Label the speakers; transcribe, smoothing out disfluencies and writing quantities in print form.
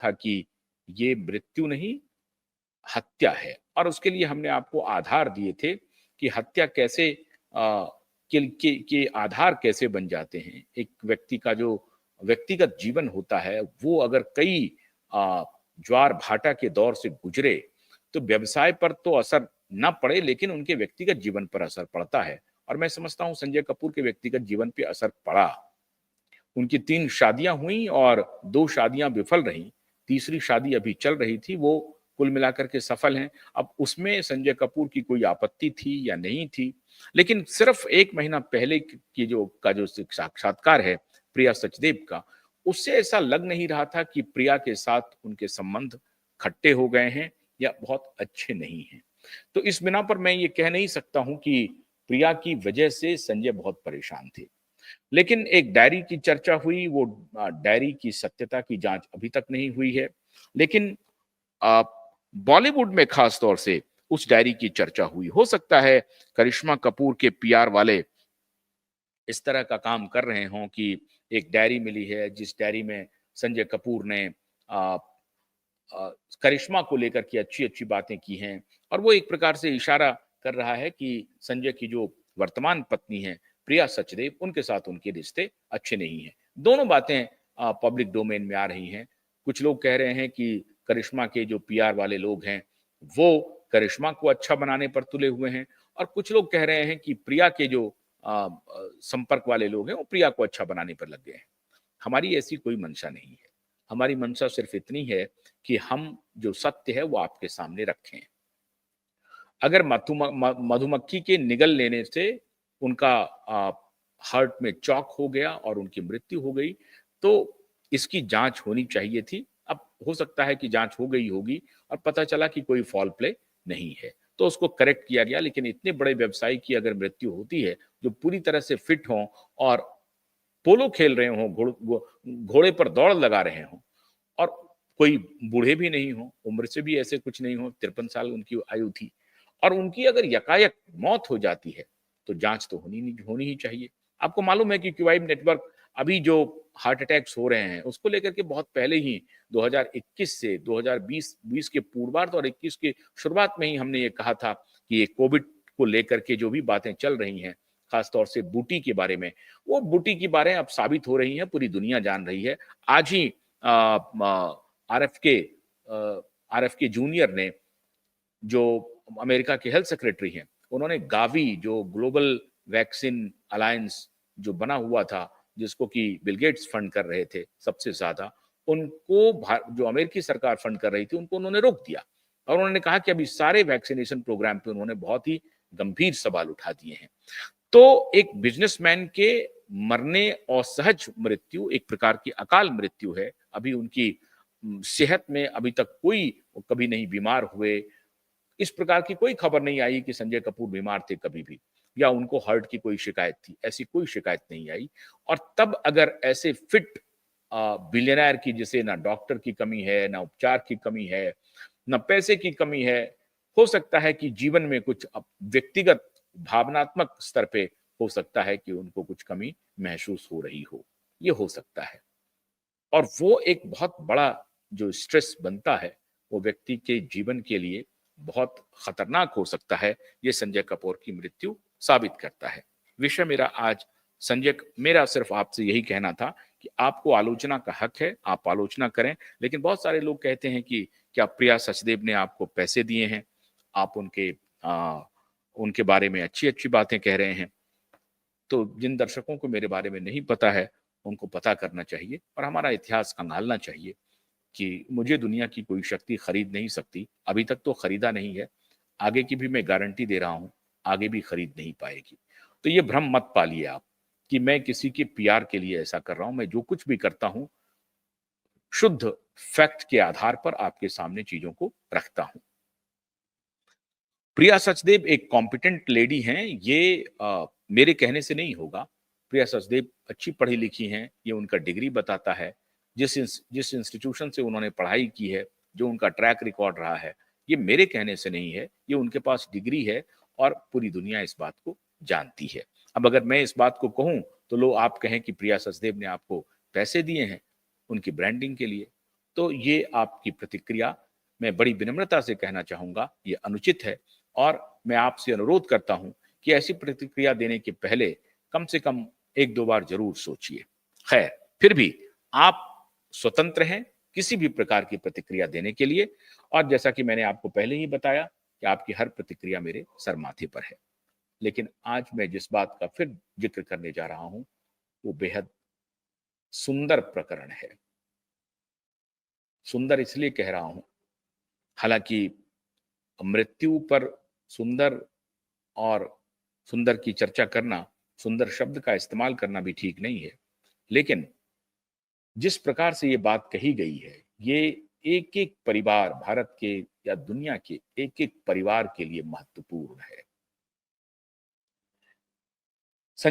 Speaker 1: था कि ये मृत्यु नहीं, हत्या है। और उसके लिए हमने आपको आधार दिए थे कि हत्या कैसे के आधार कैसे बन जाते हैं। एक व्यक्ति का जो व्यक्तिगत जीवन होता है, वो अगर कई अ, ज्वार-भाटा के दौर से गुजरे, तो व्यवसाय पर तो असर ना पड़े, लेकिन उनके व्यक्तिगत जीवन पर असर पड़ता है। और मैं समझता हूँ संजय कपूर के व्यक्तिगत जीवन पे असर पड़ा। उनकी 3 शादियाँ हुईं और 2 शादियाँ विफल रहीं। तीसरी शादी अभी चल रही थी, वो कुल मिलाकर के सफल हैं। अब उसमें संजय कपूर की कोई आपत्ति थी या नहीं थी, लेकिन सिर्फ़ 1 महीना पहले की जो साक्षात्कार है प्रिया सचदेव का, उससे ऐसा लग नहीं रहा था कि प्रिया के साथ उनके संबंध खट्टे हो गए हैं या बहुत अच्छे नहीं हैं। तो इस बिना पर मैं ये कह नहीं सकता हूँ कि प्रिया की वजह से संजय बहुत परेशान थे। लेकिन एक डायरी की चर्चा हुई, वो डायरी की सत्यता की जाँच अभी तक नहीं हुई है। लेकिन अ, बॉलीवुड में ख़ास तौर से उस डायरी की चर्चा हुई। हो सकता है करिश्मा कपूर के पीआर वाले इस तरह का काम कर रहे हों कि एक डायरी मिली है, जिस डायरी में संजय कपूर ने अ अ, करिश्मा को लेकर के अच्छी-अच्छी बातें की हैं और वो एक प्रकार से इशारा कर रहा है कि संजय की जो वर्तमान पत्नी हैं, प्रिया सचदेव, उनके साथ उनके रिश्ते अच्छे नहीं हैं। दोनों बातें पब्लिक डोमेन में आ रही हैं। कुछ लोग कह रहे हैं कि करिश्मा के जो पीआर वाले लोग हैं, वो करिश्मा को अच्छा बनाने पर तुले हुए हैं और कुछ लोग कह रहे हैं कि प्रिया के जो संपर्क वाले लोग हैं, वो प्रिया को अच्छा बनाने पर लग गए हैं। हमारी ऐसी कोई मंशा नहीं है। हमारी मंशा सिर्फ़ इतनी है कि हम जो सत्य है वो आपके सामने रखें। अगर मधुमक्खी के निगल लेने से उनका हार्ट में चॉक हो गया और उनकी मृत्यु हो गई, तो इसकी जाँच होनी चाहिए थी। अब हो सकता है कि जाँच हो गई होगी और पता चला कि कोई फ़ाउल प्ले नहीं है, तो उसको करेक्ट किया गया। लेकिन इतने बड़े व्यवसायी की अगर मृत्यु होती है, जो पूरी तरह से फिट हों और पोलो खेल रहे हों, घोड़े पर दौड़ लगा रहे हों और कोई बूढ़े भी नहीं हों, उम्र से भी ऐसे कुछ नहीं हो, 53 साल उनकी आयु थी और उनकी अगर यकायक मौत हो जाती है, तो जाँच तो होनी ही चाहिए। आपको मालूम है कि क्यूआईब नेटवर्क अभी जो हार्ट अटैक्स हो रहे हैं, उसको लेकर के बहुत पहले ही 2021 से 2020 के पूर्वार्ध और 21 के शुरुआत में ही हमने ये कहा था कि ये कोविड को लेकर के जो भी बातें चल रही हैं, खास तौर से बूटी के बारे में, वो बूटी की बातें अब साबित हो रही हैं, पूरी दुनिया जान रही है। आज ही आरएफके आरएफके जूनियर ने जो अमेरिका के हेल्थ सेक्रेटरी हैं, उन्होंने गावी जो ग्लोबल वैक्सीन अलायंस जो बना हुआ था, जिसको कि बिल गेट्स फंड कर रहे थे सबसे ज़्यादा, उनको जो अमेरिकी सरकार फंड कर रही थी, उनको उन्होंने रोक दिया और उन्होंने कहा कि अभी सारे वैक्सीनेशन प्रोग्राम पे उन्होंने बहुत ही गंभीर सवाल उठा दिए हैं। तो एक बिज़नेसमैन के मरने और सहज मृत्यु एक प्रकार की अकाल मृत्यु है। अभी उनकी सेहत में अभी तक कोई कभी नहीं बीमार हुए। इस प्रकार की कोई खबर नहीं आई कि संजय कपूर बीमार थे कभी भी या उनको हार्ट की कोई शिकायत थी। ऐसी कोई शिकायत नहीं आई और तब अगर ऐसे फिट बिलियनेयर की जिसे ना डॉक्टर की कमी है, ना उपचार की कमी है, ना पैसे की कमी है, हो सकता है कि जीवन में कुछ व्यक्तिगत भावनात्मक स्तर पे हो सकता है कि उनको कुछ कमी महसूस हो रही हो। ये हो सकता है और वो एक बहुत बड़ा जो स्ट्रेस बनता है, वो व्यक्ति के जीवन के लिए बहुत खतरनाक हो सकता है। ये संजय कपूर की मृत्यु साबित करता है। विषय मेरा आज मेरा सिर्फ़ आपसे यही कहना था कि आपको आलोचना का हक है, आप आलोचना करें, लेकिन बहुत सारे लोग कहते हैं कि क्या प्रिया सचदेव ने आपको पैसे दिए हैं? आप उनके बारे में अच्छी-अच्छी बातें कह रहे हैं। तो जिन दर्शकों को मेरे बारे में नहीं पता है, उनको पता करना चाहिए और हमारा इतिहास खंगालना चाहिए कि मुझे दुनिया की कोई शक्ति खरीद नहीं सकती। अभी तक तो खरीदा नहीं है, आगे की भी मैं गारंटी दे रहा हूँ, आगे भी खरीद नहीं पाएगी। तो ये भ्रम मत पालिए आप कि मैं किसी के पीआर के लिए ऐसा कर रहा हूँ। मैं जो कुछ भी करता हूँ, शुद्ध फैक्ट के आधार पर आपके सामने चीज़ों को रखता हूँ। प्रिया सचदेव एक कॉम्पिटेंट लेडी हैं, ये मेरे कहने से नहीं होगा। प्रिया सचदेव अच्छी पढ़ी-लिखी हैं, ये उनका डिग्री बताता है। जिस इंस्टीट्यूशन से उन्होंने पढ़ाई की है, जो उनका ट्रैक रिकॉर्ड रहा है, ये मेरे कहने से नहीं है, ये उनके पास डिग्री है और पूरी दुनिया इस बात को जानती है। अब अगर मैं इस बात को कहूँ, तो आप कहें कि प्रिया सचदेव ने आपको पैसे दिए हैं, उनकी ब्रांडिंग के लिए। तो ये आपकी प्रतिक्रिया मैं बड़ी विनम्रता से कहना चाहूँगा, ये अनुचित है और मैं आपसे अनुरोध करता हूँ कि ऐसी प्रतिक्रिया देने के पहले कम से कम 1-2 बार ज़रूर सोचिए। ख़ैर, फिर भी आप स्वतंत्र हैं किसी भी प्रकार की प्रतिक्रिया देने के लिए और जैसा कि मैंने आपको पहले ही बताया कि आपकी हर प्रतिक्रिया मेरे सर माथे पर है। लेकिन आज मैं जिस बात का फिर ज़िक्र करने जा रहा हूँ, वो बेहद सुंदर प्रकरण है। सुंदर इसलिए कह रहा हूँ, हालाँकि मृत्यु पर सुंदर और सुंदर की चर्चा करना, सुंदर शब्द का इस्तेमाल करना भी ठीक नहीं है। लेकिन जिस प्रकार से ये बात कही गई है, ये एक-एक परिवार भारत के या दुनिया के एक-एक परिवार के लिए महत्वपूर्ण है।